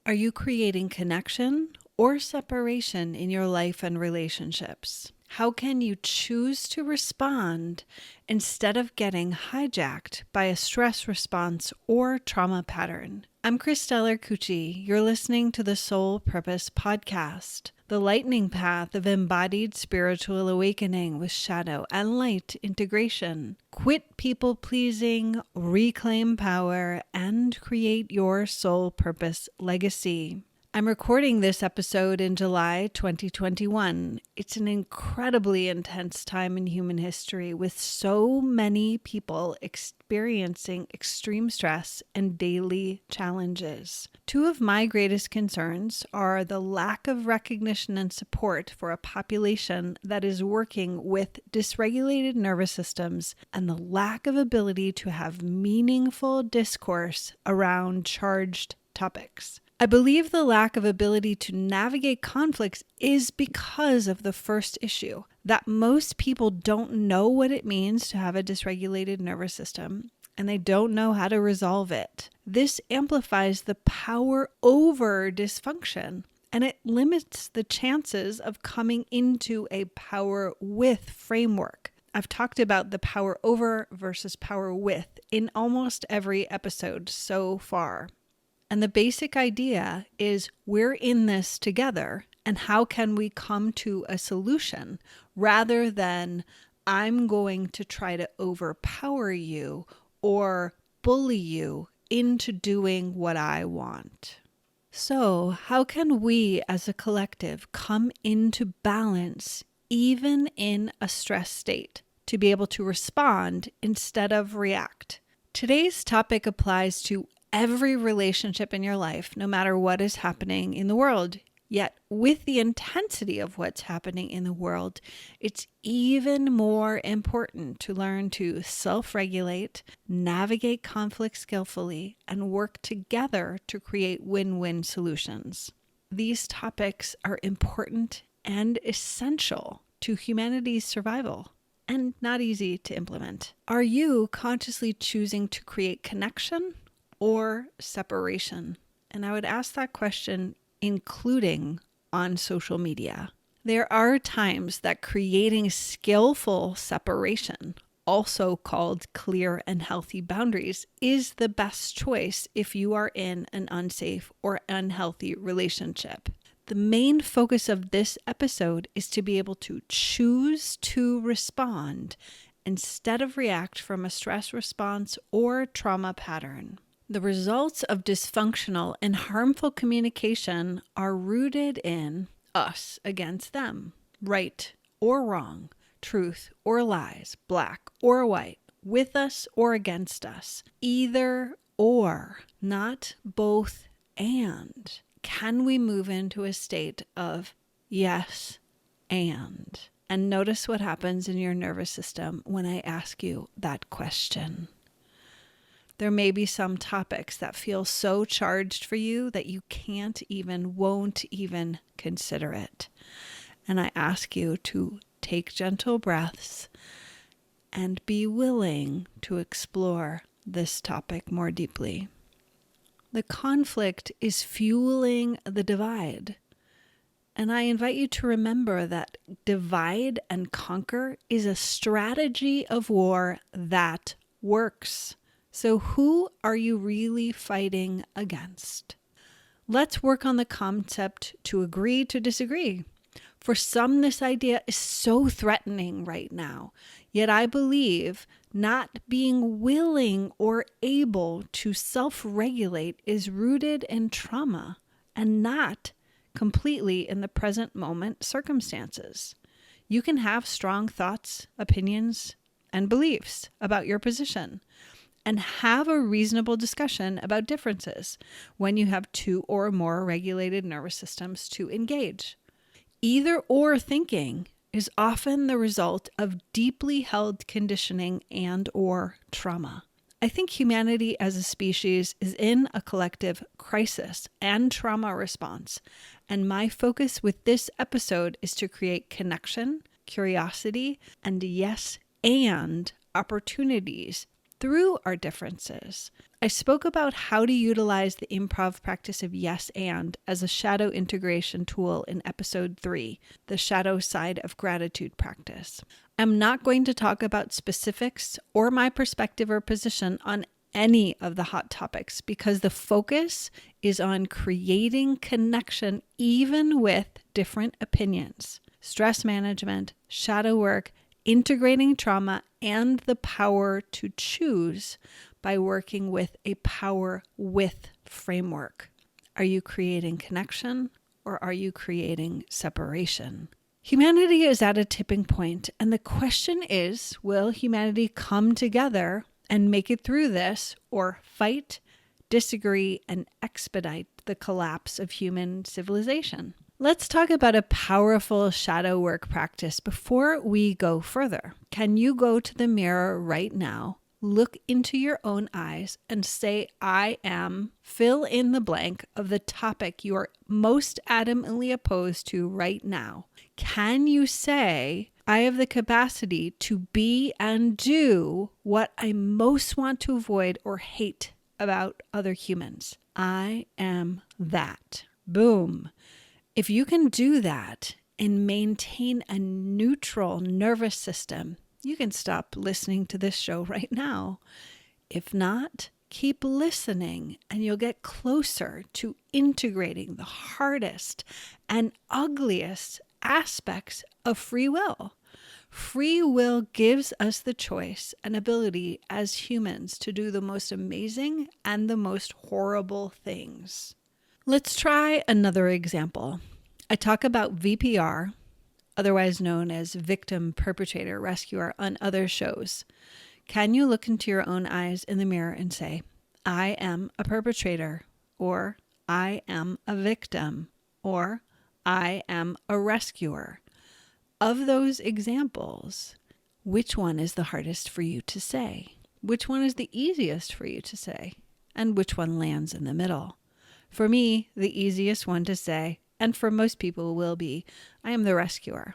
Are you creating connection or separation in your life and relationships? How can you choose to respond instead of getting hijacked by a stress response or trauma pattern? I'm Christella Cucci. You're listening to the Soul Purpose Podcast, the lightning path of embodied spiritual awakening with shadow and light integration. Quit people pleasing, reclaim power, and create your soul purpose legacy. I'm recording this episode in July 2021. It's an incredibly intense time in human history with so many people experiencing extreme stress and daily challenges. Two of my greatest concerns are the lack of recognition and support for a population that is working with dysregulated nervous systems and the lack of ability to have meaningful discourse around charged topics. I believe the lack of ability to navigate conflicts is because of the first issue, that most people don't know what it means to have a dysregulated nervous system, and they don't know how to resolve it. This amplifies the power over dysfunction, and it limits the chances of coming into a power with framework. I've talked about the power over versus power with in almost every episode so far. And the basic idea is we're in this together, and how can we come to a solution rather than I'm going to try to overpower you or bully you into doing what I want. So how can we as a collective come into balance even in a stress state to be able to respond instead of react? Today's topic applies to every relationship in your life, no matter what is happening in the world. Yet, with the intensity of what's happening in the world, it's even more important to learn to self-regulate, navigate conflict skillfully, and work together to create win-win solutions. These topics are important and essential to humanity's survival, and not easy to implement. Are you consciously choosing to create connection or separation? And I would ask that question including on social media. There are times that creating skillful separation, also called clear and healthy boundaries, is the best choice if you are in an unsafe or unhealthy relationship. The main focus of this episode is to be able to choose to respond instead of react from a stress response or trauma pattern. The results of dysfunctional and harmful communication are rooted in us against them, right or wrong, truth or lies, black or white, with us or against us, either or, not both and. Can we move into a state of yes and? And notice what happens in your nervous system when I ask you that question. There may be some topics that feel so charged for you that you won't even consider it. And I ask you to take gentle breaths and be willing to explore this topic more deeply. The conflict is fueling the divide. And I invite you to remember that divide and conquer is a strategy of war that works. So who are you really fighting against? Let's work on the concept to agree to disagree. For some, this idea is so threatening right now. Yet I believe not being willing or able to self-regulate is rooted in trauma and not completely in the present moment circumstances. You can have strong thoughts, opinions, and beliefs about your position, and have a reasonable discussion about differences when you have two or more regulated nervous systems to engage. Either or thinking is often the result of deeply held conditioning and or trauma. I think humanity as a species is in a collective crisis and trauma response, and my focus with this episode is to create connection, curiosity, and yes, and opportunities through our differences. I spoke about how to utilize the improv practice of yes and as a shadow integration tool in episode 3, the shadow side of gratitude practice. I'm not going to talk about specifics or my perspective or position on any of the hot topics because the focus is on creating connection even with different opinions. Stress management, shadow work, integrating trauma, and the power to choose by working with a power with framework. Are you creating connection or are you creating separation? Humanity is at a tipping point, and the question is, will humanity come together and make it through this, or fight, disagree, and expedite the collapse of human civilization? Let's talk about a powerful shadow work practice before we go further. Can you go to the mirror right now, look into your own eyes, and say, I am, fill in the blank of the topic you are most adamantly opposed to right now? Can you say, I have the capacity to be and do what I most want to avoid or hate about other humans? I am that. Boom. If you can do that and maintain a neutral nervous system, you can stop listening to this show right now. If not, keep listening and you'll get closer to integrating the hardest and ugliest aspects of free will. Free will gives us the choice and ability as humans to do the most amazing and the most horrible things. Let's try another example. I talk about VPR, otherwise known as victim, perpetrator, rescuer, on other shows. Can you look into your own eyes in the mirror and say, I am a perpetrator, or I am a victim, or I am a rescuer? Of those examples, which one is the hardest for you to say? Which one is the easiest for you to say? And which one lands in the middle? For me, the easiest one to say, and for most people will be, I am the rescuer.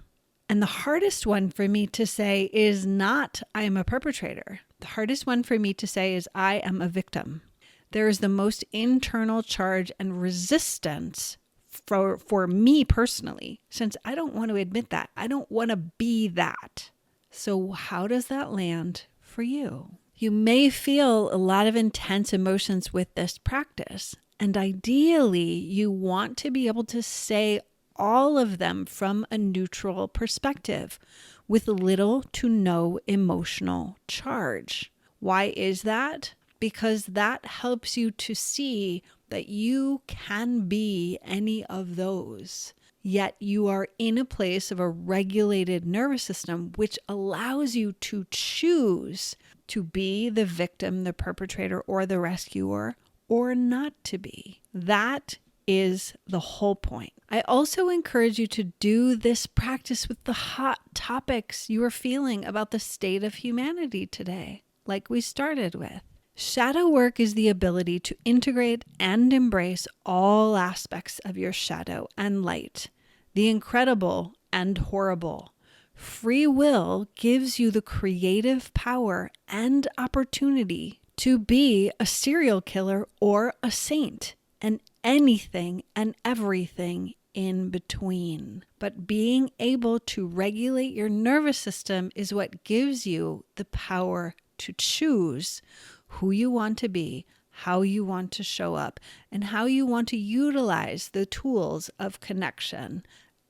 And the hardest one for me to say is not, I am a perpetrator. The hardest one for me to say is, I am a victim. There is the most internal charge and resistance for me personally, since I don't want to admit that. I don't want to be that. So how does that land for you? You may feel a lot of intense emotions with this practice. And ideally, you want to be able to say all of them from a neutral perspective with little to no emotional charge. Why is that? Because that helps you to see that you can be any of those. Yet you are in a place of a regulated nervous system, which allows you to choose to be the victim, the perpetrator, or the rescuer, or not to be. That is the whole point. I also encourage you to do this practice with the hot topics you are feeling about the state of humanity today, like we started with. Shadow work is the ability to integrate and embrace all aspects of your shadow and light, the incredible and horrible. Free will gives you the creative power and opportunity to be a serial killer or a saint, and anything and everything in between. But being able to regulate your nervous system is what gives you the power to choose who you want to be, how you want to show up, and how you want to utilize the tools of connection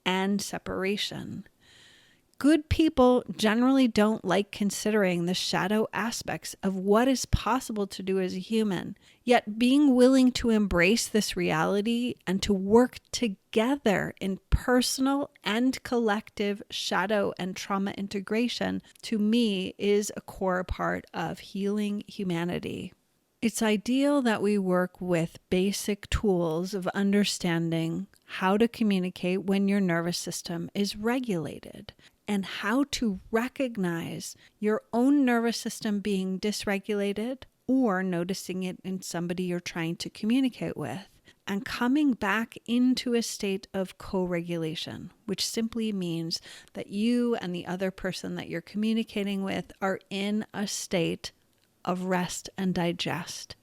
and separation. Good people generally don't like considering the shadow aspects of what is possible to do as a human. Yet being willing to embrace this reality and to work together in personal and collective shadow and trauma integration, to me, is a core part of healing humanity. It's ideal that we work with basic tools of understanding how to communicate when your nervous system is regulated, and how to recognize your own nervous system being dysregulated or noticing it in somebody you're trying to communicate with, and coming back into a state of co-regulation, which simply means that you and the other person that you're communicating with are in a state of rest and digest,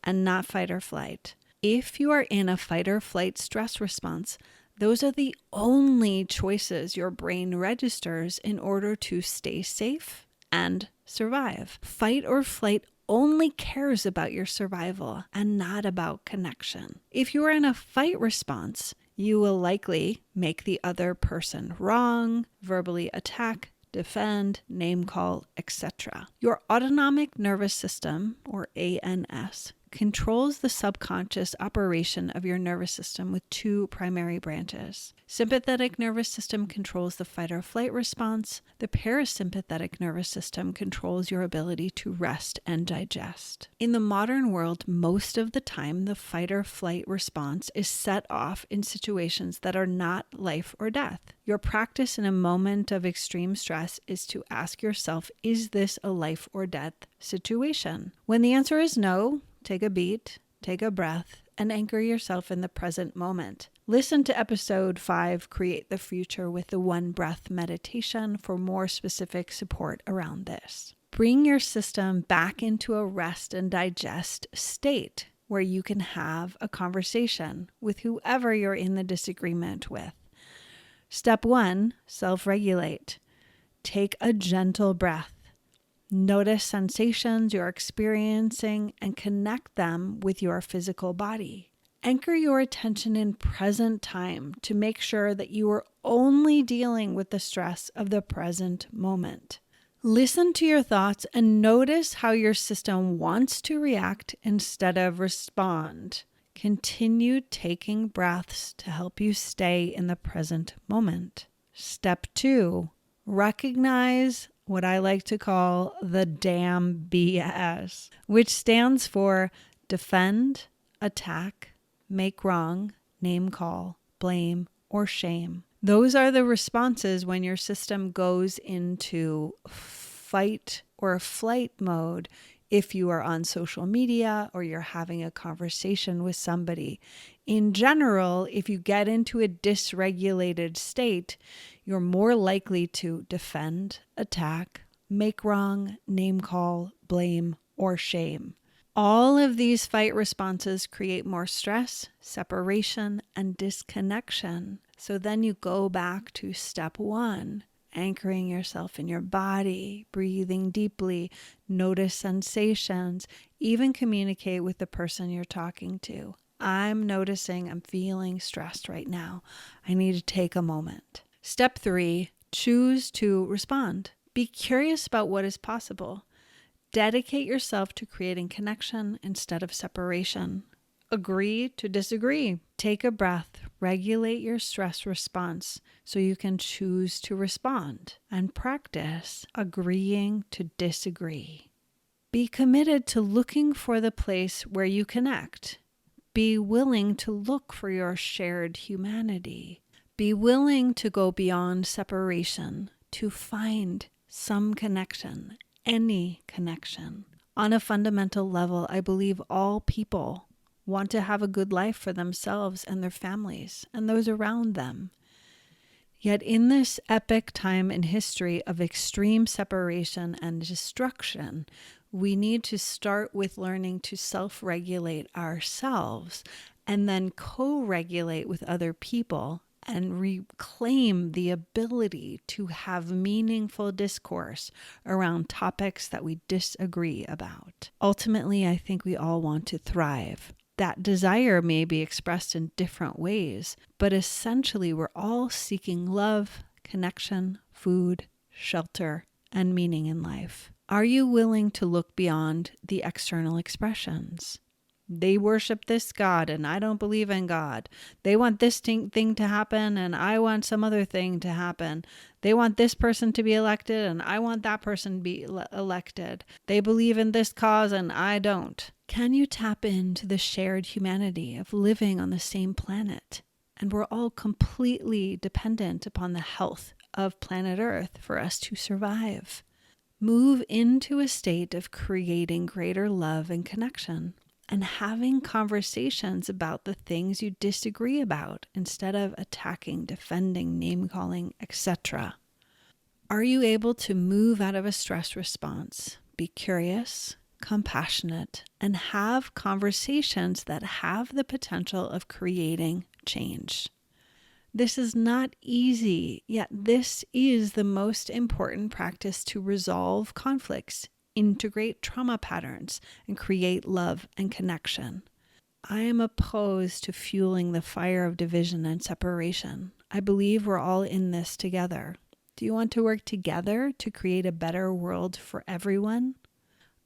and not fight or flight. If you are in a fight or flight stress response, those are the only choices your brain registers in order to stay safe and survive. Fight or flight only cares about your survival and not about connection. If you are in a fight response, you will likely make the other person wrong, verbally attack, defend, name call, etc. Your autonomic nervous system, or ANS, controls the subconscious operation of your nervous system with two primary branches. Sympathetic nervous system controls the fight or flight response. The parasympathetic nervous system controls your ability to rest and digest. In the modern world, most of the time, the fight or flight response is set off in situations that are not life or death. Your practice in a moment of extreme stress is to ask yourself, is this a life or death situation? When the answer is no, take a beat, take a breath, and anchor yourself in the present moment. Listen to episode 5, Create the Future with the One Breath meditation for more specific support around this. Bring your system back into a rest and digest state where you can have a conversation with whoever you're in the disagreement with. Step 1, self-regulate. Take a gentle breath. Notice sensations you're experiencing and connect them with your physical body. Anchor your attention in present time to make sure that you are only dealing with the stress of the present moment. Listen to your thoughts and notice how your system wants to react instead of respond. Continue taking breaths to help you stay in the present moment. Step 2, recognize what I like to call the damn BS, which stands for defend, attack, make wrong, name call, blame, or shame. Those are the responses when your system goes into fight or flight mode if you are on social media or you're having a conversation with somebody. In general, if you get into a dysregulated state, you're more likely to defend, attack, make wrong, name call, blame, or shame. All of these fight responses create more stress, separation, and disconnection. So then you go back to step 1, anchoring yourself in your body, breathing deeply, notice sensations, even communicate with the person you're talking to. I'm noticing I'm feeling stressed right now. I need to take a moment. Step 3, choose to respond. Be curious about what is possible. Dedicate yourself to creating connection instead of separation. Agree to disagree. Take a breath. Regulate your stress response so you can choose to respond. And practice agreeing to disagree. Be committed to looking for the place where you connect. Be willing to look for your shared humanity. Be willing to go beyond separation to find some connection, any connection. On a fundamental level, I believe all people want to have a good life for themselves and their families and those around them. Yet in this epic time in history of extreme separation and destruction, we need to start with learning to self-regulate ourselves and then co-regulate with other people and reclaim the ability to have meaningful discourse around topics that we disagree about. Ultimately, I think we all want to thrive. That desire may be expressed in different ways, but essentially we're all seeking love, connection, food, shelter, and meaning in life. Are you willing to look beyond the external expressions? They worship this God and I don't believe in God. They want this thing to happen and I want some other thing to happen. They want this person to be elected and I want that person to be elected. They believe in this cause and I don't. Can you tap into the shared humanity of living on the same planet? And we're all completely dependent upon the health of planet Earth for us to survive. Move into a state of creating greater love and connection and having conversations about the things you disagree about instead of attacking, defending, name-calling, etc. Are you able to move out of a stress response? Be curious, compassionate, and have conversations that have the potential of creating change. This is not easy, yet this is the most important practice to resolve conflicts, integrate trauma patterns, and create love and connection. I am opposed to fueling the fire of division and separation. I believe we're all in this together. Do you want to work together to create a better world for everyone?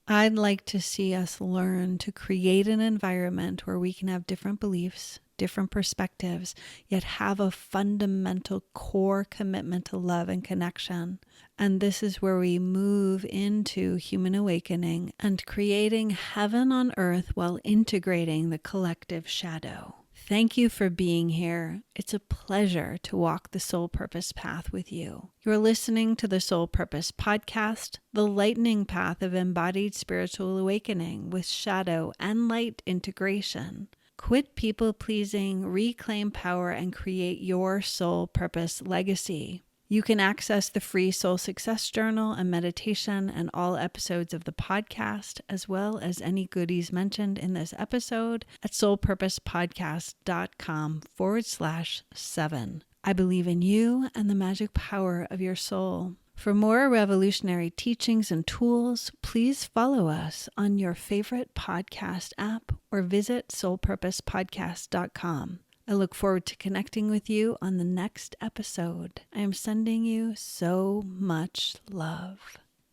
I'd like to see us learn to create an environment where we can have different beliefs, different perspectives, yet have a fundamental core commitment to love and connection. And this is where we move into human awakening and creating heaven on earth while integrating the collective shadow. Thank you for being here. It's a pleasure to walk the soul purpose path with you. You're listening to the Soul Purpose Podcast, the lightning path of embodied spiritual awakening with shadow and light integration. Quit people-pleasing, reclaim power, and create your soul purpose legacy. You can access the free Soul Success Journal and meditation and all episodes of the podcast, as well as any goodies mentioned in this episode at soulpurposepodcast.com/7. I believe in you and the magic power of your soul. For more revolutionary teachings and tools, please follow us on your favorite podcast app or visit soulpurposepodcast.com. I look forward to connecting with you on the next episode. I am sending you so much love.